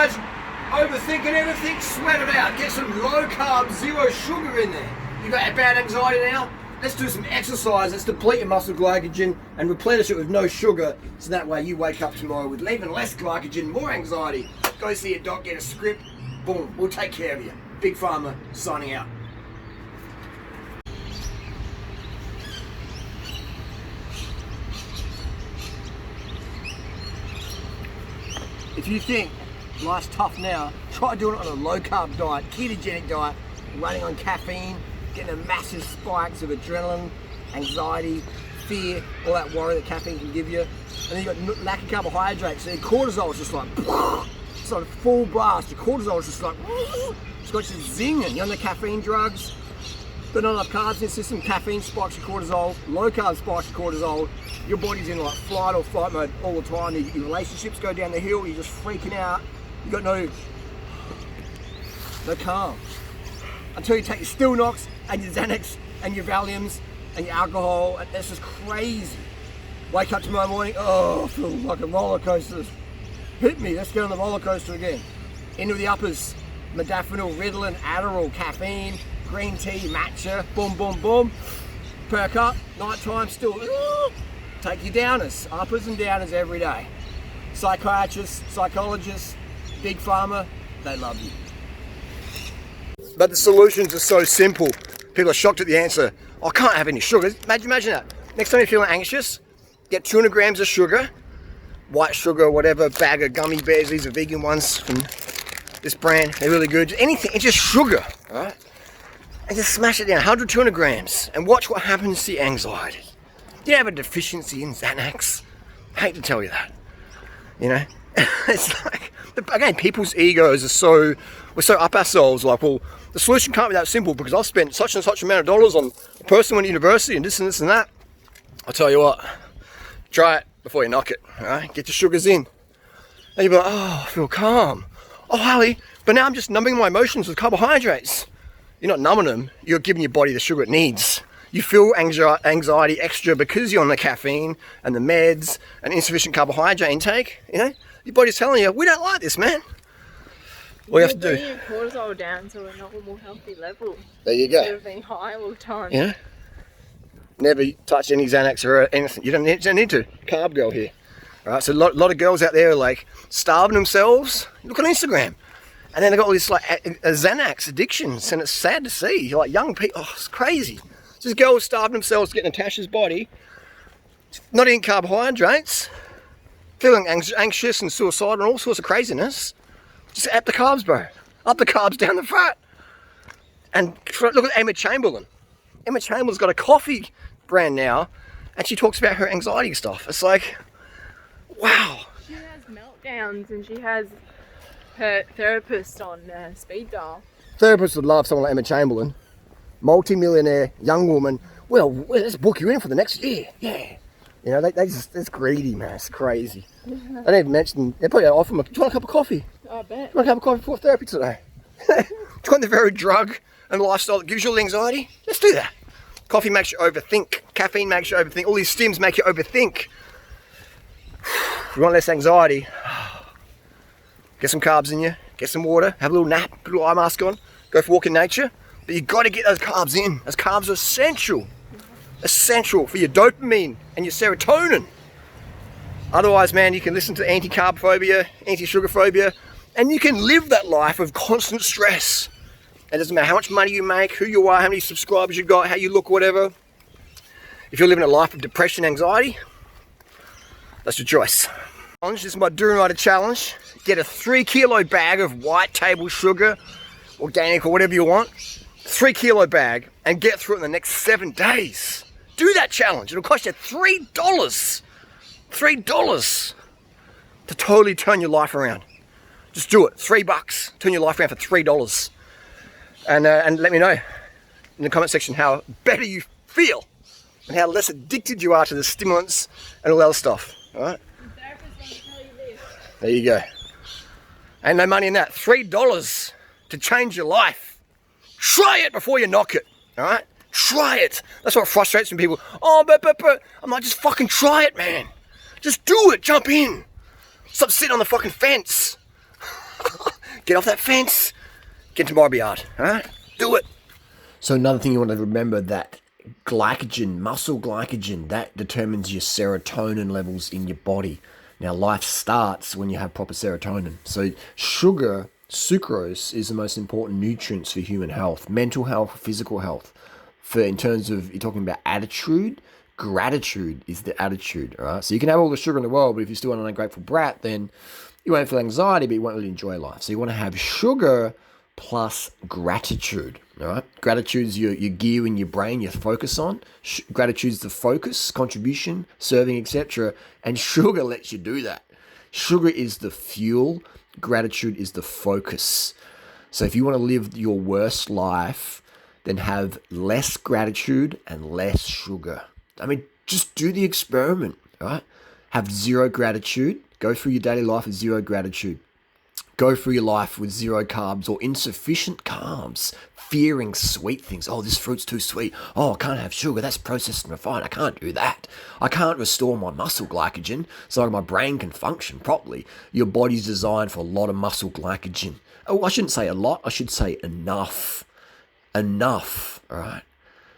guys, overthinking everything, sweat it out. Get some low carb, zero sugar in there. You got a bad anxiety now? Let's do some exercise. Let's deplete your muscle glycogen and replenish it with no sugar, so that way you wake up tomorrow with even less glycogen, more anxiety. Go see your doc, get a script, boom, we'll take care of you. Big Pharma signing out. If you think life's tough now, try doing it on a low carb diet, ketogenic diet, running on caffeine, getting a massive spikes of adrenaline, anxiety, fear, all that worry that caffeine can give you. And then you've got lack of carbohydrates, so your cortisol is just like, it's like a full blast. Your cortisol is just like, it's got you zinging. You're on the caffeine drugs, but not enough carbs in your system. Caffeine spikes your cortisol, low carb spikes your cortisol. Your body's in like flight or fight mode all the time. Your relationships go down the hill, you're just freaking out. You got no calm. Until you take your Still Knocks and your Xanax and your Valiums and your alcohol, and that's just crazy. Wake up tomorrow morning, oh, I feel like a roller coaster. Hit me, let's get on the roller coaster again. Into the uppers, modafinil, Ritalin, Adderall, caffeine, green tea, matcha, boom, boom, boom. Perk up, nighttime still, take your downers, uppers and downers every day. Psychiatrists, psychologists, Big Pharma, they love you. But the solutions are so simple. People are shocked at the answer. I can't have any sugar. Imagine that. Next time you're feeling anxious, get 200 grams of sugar, white sugar, whatever, bag of gummy bears. These are vegan ones from this brand. They're really good. Anything, it's just sugar, all right? And just smash it down, 100, 200 grams, and watch what happens to your anxiety. You have a deficiency in Xanax. I hate to tell you that, you know? It's like, again, people's egos are we're so up ourselves, like, well, the solution can't be that simple because I've spent such and such amount of dollars on a person went to university and this and this and that. I'll tell you what, try it before you knock it, all right? Get your sugars in. And you'll be like, oh, I feel calm. Oh, Harley, but now I'm just numbing my emotions with carbohydrates. You're not numbing them, you're giving your body the sugar it needs. You feel anxiety extra because you're on the caffeine and the meds and insufficient carbohydrate intake, you know? Your body's telling you, we don't like this, man. All you have to do. Bring your cortisol down to a normal, healthy level. There you go. Instead of being high all the time. Yeah. Never touch any Xanax or anything. You don't need to. Carb girl here. All right. So a lot of girls out there are like starving themselves. Look on Instagram, and then they got all this like Xanax addictions, and it's sad to see. You're like young people. Oh, it's crazy. Just girls starving themselves, getting Natasha's body, not eating carbohydrates, feeling anxious and suicidal and all sorts of craziness. Just up the carbs, bro. Up the carbs, down the fat. And look at Emma Chamberlain. Emma Chamberlain's got a coffee brand now, and she talks about her anxiety stuff. It's like, wow. She has meltdowns, and she has her therapist on speed dial. Therapists would love someone like Emma Chamberlain. Multi-millionaire, young woman. Well, let's book you in for the next year. Yeah. You know, it's greedy, man. It's crazy. They don't even mention, they probably offer them, do you want a cup of coffee? I bet. Do you want a cup of coffee before therapy today? Do you want the very drug and lifestyle that gives you all the anxiety? Let's do that. Coffee makes you overthink. Caffeine makes you overthink. All these stims make you overthink. If you want less anxiety, get some carbs in you, get some water, have a little nap, put a little eye mask on, go for a walk in nature. But you've got to get those carbs in. Those carbs are essential. Essential for your dopamine and your serotonin. Otherwise, man, you can listen to anti-carb phobia, anti-sugar phobia, and you can live that life of constant stress. It doesn't matter how much money you make, who you are, how many subscribers you've got, how you look, whatever. If you're living a life of depression, anxiety, that's your choice. This is my durianrider challenge. Get a 3-kilo bag of white table sugar, organic or whatever you want. 3-kilo bag, and get through it in the next 7 days. Do that challenge. It'll cost you $3. $3 to totally turn your life around. Just do it. $3. Turn your life around for $3. And let me know in the comment section how better you feel and how less addicted you are to the stimulants and all that other stuff. All right? The therapist wants to tell you this. There you go. Ain't no money in that. $3 to change your life. Try it before you knock it. All right? Try it. That's what frustrates me. People, oh, but. I'm like, just fucking try it, man. Just do it. Jump in. Stop sitting on the fucking fence. Get off that fence. Get to my yard. All right? Do it. So another thing you want to remember, that glycogen, muscle glycogen, that determines your serotonin levels in your body. Now, life starts when you have proper serotonin. So sugar, sucrose, is the most important nutrients for human health, mental health, physical health. In terms of, you're talking about attitude, gratitude is the attitude, all right? So you can have all the sugar in the world, but if you're still an ungrateful brat, then you won't feel anxiety, but you won't really enjoy life. So you want to have sugar plus gratitude, all right? Gratitude is your gear in your brain, your focus on. Gratitude is the focus, contribution, serving, etc. And sugar lets you do that. Sugar is the fuel. Gratitude is the focus. So if you want to live your worst life, then have less gratitude and less sugar. I mean, just do the experiment, right? Have zero gratitude. Go through your daily life with zero gratitude. Go through your life with zero carbs or insufficient carbs, fearing sweet things. Oh, this fruit's too sweet. Oh, I can't have sugar. That's processed and refined. I can't do that. I can't restore my muscle glycogen so my brain can function properly. Your body's designed for a lot of muscle glycogen. Oh, I shouldn't say a lot. I should say enough. Enough, all right?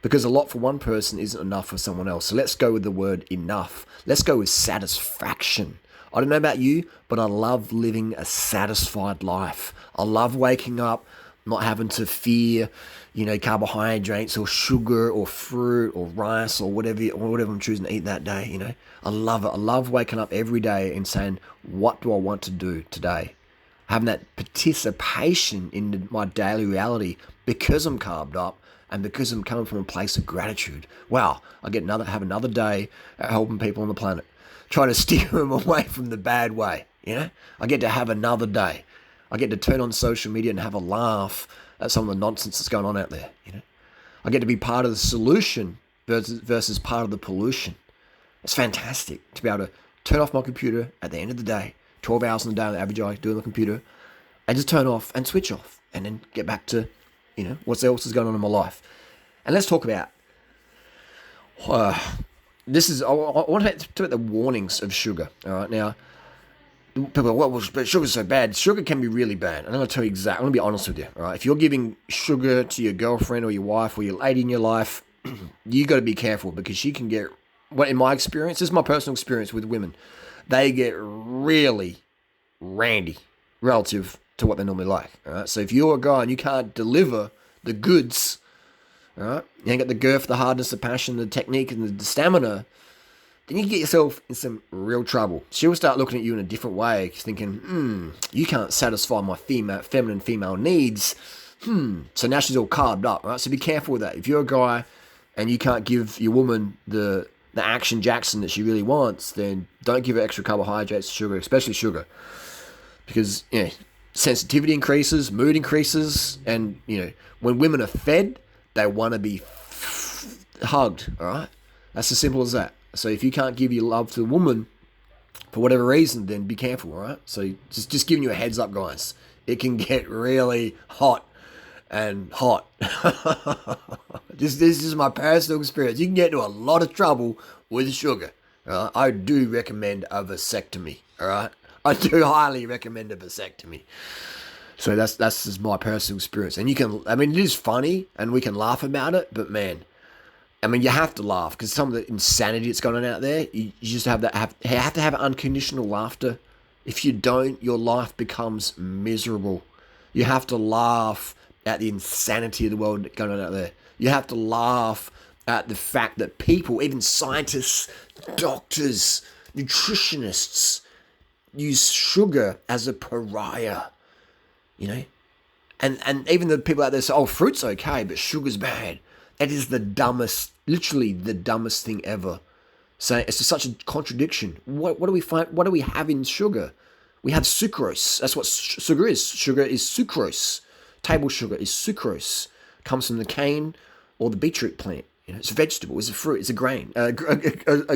Because a lot for one person isn't enough for someone else. So let's go with the word enough. Let's go with satisfaction. I don't know about you, but I love living a satisfied life. I love waking up, not having to fear, carbohydrates or sugar or fruit or rice or whatever I'm choosing to eat that day, I love it. I love waking up every day and saying, what do I want to do today? Having that participation in my daily reality because I'm carved up and because I'm coming from a place of gratitude. Wow, I have another day at helping people on the planet, trying to steer them away from the bad way. I get to have another day. I get to turn on social media and have a laugh at some of the nonsense that's going on out there. I get to be part of the solution versus part of the pollution. It's fantastic to be able to turn off my computer at the end of the day, 12 hours in a day on the average I do on the computer, and just turn off and switch off and then get back to, what else is going on in my life. And let's talk about, I want to talk about the warnings of sugar. All right, now, people are, well, sugar's so bad. Sugar can be really bad. And I'm going to tell you exactly, I'm going to be honest with you. All right, if you're giving sugar to your girlfriend or your wife or your lady in your life, you got to be careful because she can get, in my experience, this is my personal experience with women, they get really randy relative to what they normally like. All right, so if you're a guy and you can't deliver the goods, all right, you ain't got the girth, the hardness, the passion, the technique, and the stamina, then you get yourself in some real trouble. She'll start looking at you in a different way, thinking, you can't satisfy my feminine female needs. So now she's all carved up, right? So be careful with that. If you're a guy and you can't give your woman the action Jackson that she really wants, then don't give her extra carbohydrates, sugar, especially sugar. Because, sensitivity increases, mood increases, and, when women are fed, they want to be hugged, all right? That's as simple as that. So if you can't give your love to the woman for whatever reason, then be careful, all right? So just giving you a heads up, guys. It can get really hot and hot. This is my personal experience. You can get into a lot of trouble with sugar. All right? I do recommend a vasectomy, all right? I do highly recommend a vasectomy. So that's just my personal experience. And it is funny and we can laugh about it, but man, you have to laugh because some of the insanity that's going on out there, you just have to have unconditional laughter. If you don't, your life becomes miserable. You have to laugh at the insanity of the world going on out there. You have to laugh at the fact that people, even scientists, doctors, nutritionists, use sugar as a pariah, and even the people out there say, oh, fruit's okay, but sugar's bad. That is literally the dumbest thing ever. So it's just such a contradiction. What do we find? What do we have in sugar? We have sucrose. That's what sugar is. Sugar is sucrose. Table sugar is sucrose. Comes from the cane or the beetroot plant. It's a vegetable. It's a fruit. It's a grain. A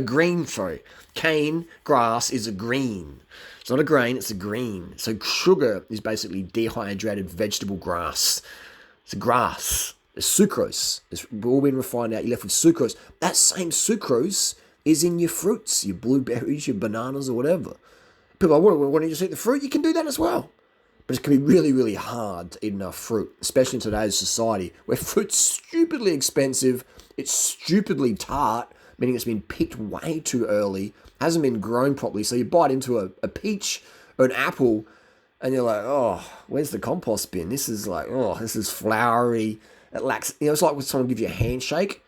green. Sorry, cane grass is a green. It's not a grain. It's a green. So sugar is basically dehydrated vegetable grass. It's a grass. It's sucrose. It's all been refined out. You're left with sucrose. That same sucrose is in your fruits, your blueberries, your bananas, or whatever. People are, why don't you just eat the fruit? You can do that as well. But it can be really, really hard to eat enough fruit, especially in today's society where fruit's stupidly expensive, it's stupidly tart, meaning it's been picked way too early, hasn't been grown properly. So you bite into a peach or an apple and you're like, oh, where's the compost bin? This is like, oh, this is floury. It lacks, it's like when someone gives you a handshake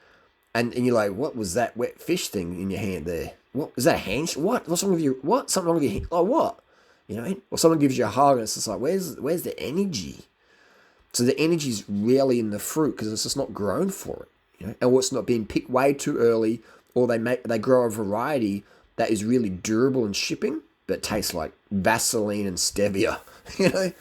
and you're like, what was that wet fish thing in your hand there? What is that a handshake? What's wrong with you? What? Something wrong with your hand? Oh, what? You know what I mean? Or someone gives you a hug and it's just like, where's the energy? So the energy is rarely in the fruit because it's just not grown for it. You know? Or it's not being picked way too early, or they grow a variety that is really durable in shipping, but tastes like Vaseline and stevia. You know?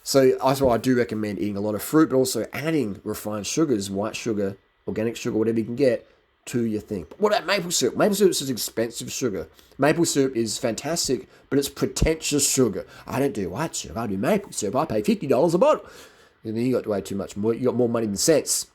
So that's why I do recommend eating a lot of fruit, but also adding refined sugars, white sugar, organic sugar, whatever you can get, to your thing. But what about maple syrup? Maple syrup is expensive sugar. Maple syrup is fantastic, but it's pretentious sugar. I don't do white syrup, I do maple syrup. I pay $50 a bottle. And then you got way too much more. You got more money than sense.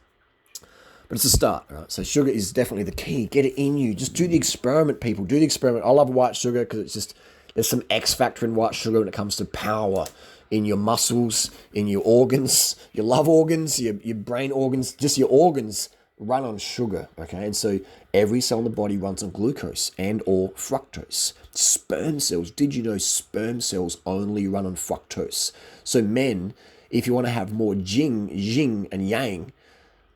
But it's a start, right? So sugar is definitely the key. Get it in you. Just do the experiment, people. Do the experiment. I love white sugar because it's just, there's some X factor in white sugar when it comes to power in your muscles, in your organs, your love organs, your brain organs, just your organs run on sugar, okay? And so every cell in the body runs on glucose and or fructose. Sperm cells, did you know sperm cells only run on fructose? So men, if you want to have more yin and yang,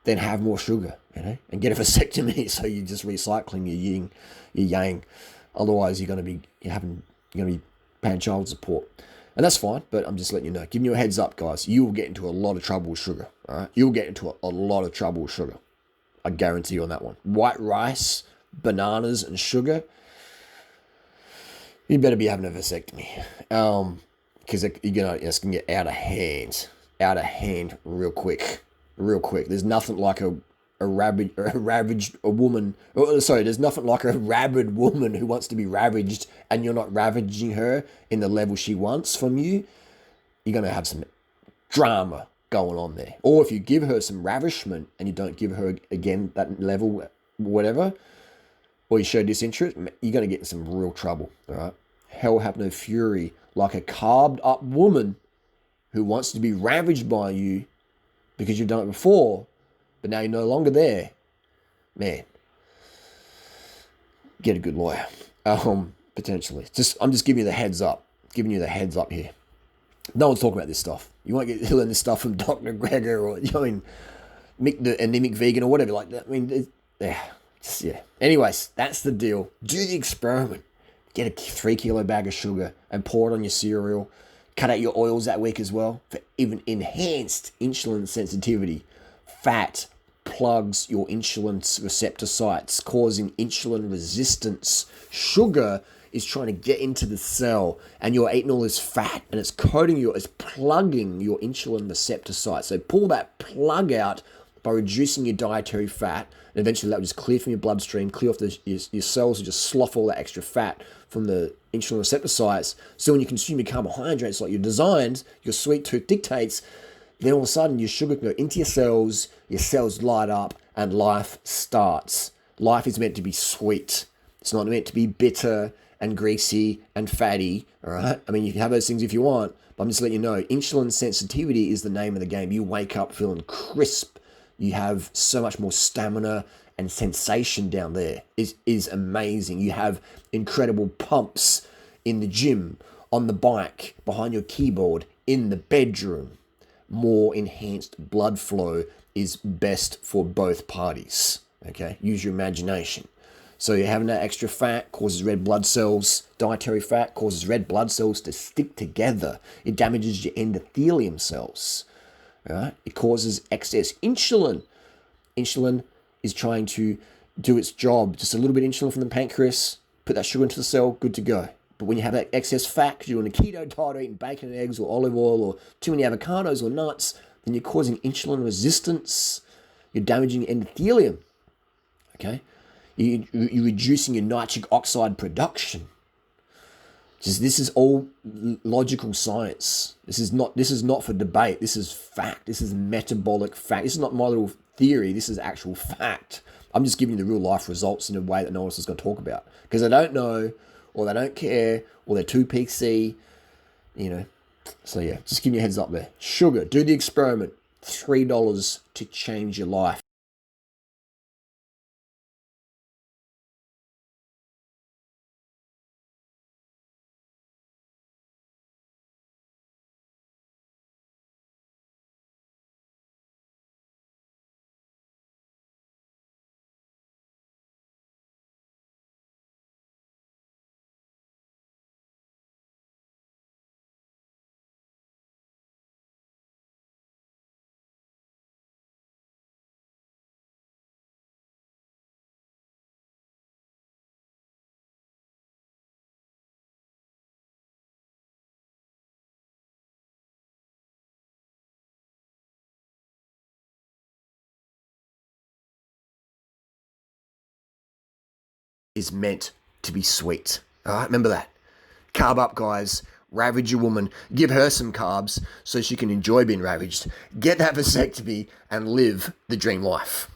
then have more sugar, you know, and get a vasectomy so you're just recycling your yin, your yang. Otherwise, you're going to be paying child support. And that's fine, but I'm just letting you know, giving you a heads up, guys. You will get into a lot of trouble with sugar, all right? You'll get into a lot of trouble with sugar. I guarantee you on that one. White rice, bananas, and sugar, you better be having a vasectomy. Because it's going to get out of hand real quick. There's nothing like there's nothing like a rabid woman who wants to be ravaged and you're not ravaging her in the level she wants from you. You're going to have some drama going on there. Or if you give her some ravishment and you don't give her again that level, whatever, or you show disinterest, you're going to get in some real trouble. All right. Hell have no fury like a carved up woman who wants to be ravaged by you because you've done it before, but now you're no longer there. Man, get a good lawyer. Potentially. I'm just giving you the heads up. Giving you the heads up here. No one's talking about this stuff. You won't get learn this stuff from Dr. Greger or, Mick the anemic vegan or whatever like that. I mean, yeah. Anyways, that's the deal. Do the experiment. Get a 3 kilo bag of sugar and pour it on your cereal. Cut out your oils that week as well for even enhanced insulin sensitivity. Fat plugs your insulin receptor sites, causing insulin resistance. Sugar is trying to get into the cell and you're eating all this fat and it's it's plugging your insulin receptor site. So pull that plug out by reducing your dietary fat, and eventually that will just clear from your bloodstream, clear off your cells and just slough all that extra fat from the insulin receptor sites. So when you consume your carbohydrates like you're designed, your sweet tooth dictates, then all of a sudden your sugar can go into your cells light up, and life starts. Life is meant to be sweet. It's not meant to be bitter and greasy and fatty, all right? I mean, you can have those things if you want, but I'm just letting you know, insulin sensitivity is the name of the game. You wake up feeling crisp. You have so much more stamina and sensation down there. It is amazing. You have incredible pumps in the gym, on the bike, behind your keyboard, in the bedroom. More enhanced blood flow is best for both parties, okay? Use your imagination. So you're having that extra fat causes red blood cells. Dietary fat causes red blood cells to stick together. It damages your endothelium cells. Right? It causes excess insulin. Insulin is trying to do its job. Just a little bit of insulin from the pancreas, put that sugar into the cell, good to go. But when you have that excess fat, because you're on a keto diet or eating bacon and eggs or olive oil or too many avocados or nuts, then you're causing insulin resistance. You're damaging endothelium. Okay? You're reducing your nitric oxide production. This is all logical science. This is not for debate. This is fact. This is metabolic fact. This is not my little theory. This is actual fact. I'm just giving you the real life results in a way that no one else is going to talk about. Because they don't know, or they don't care, or they're too PC. So yeah, just give you a heads up there. Sugar, do the experiment. $3 to change your life. Is meant to be sweet. All right, remember that. Carb up, guys. Ravage your woman. Give her some carbs so she can enjoy being ravaged. Get that vasectomy and live the dream life.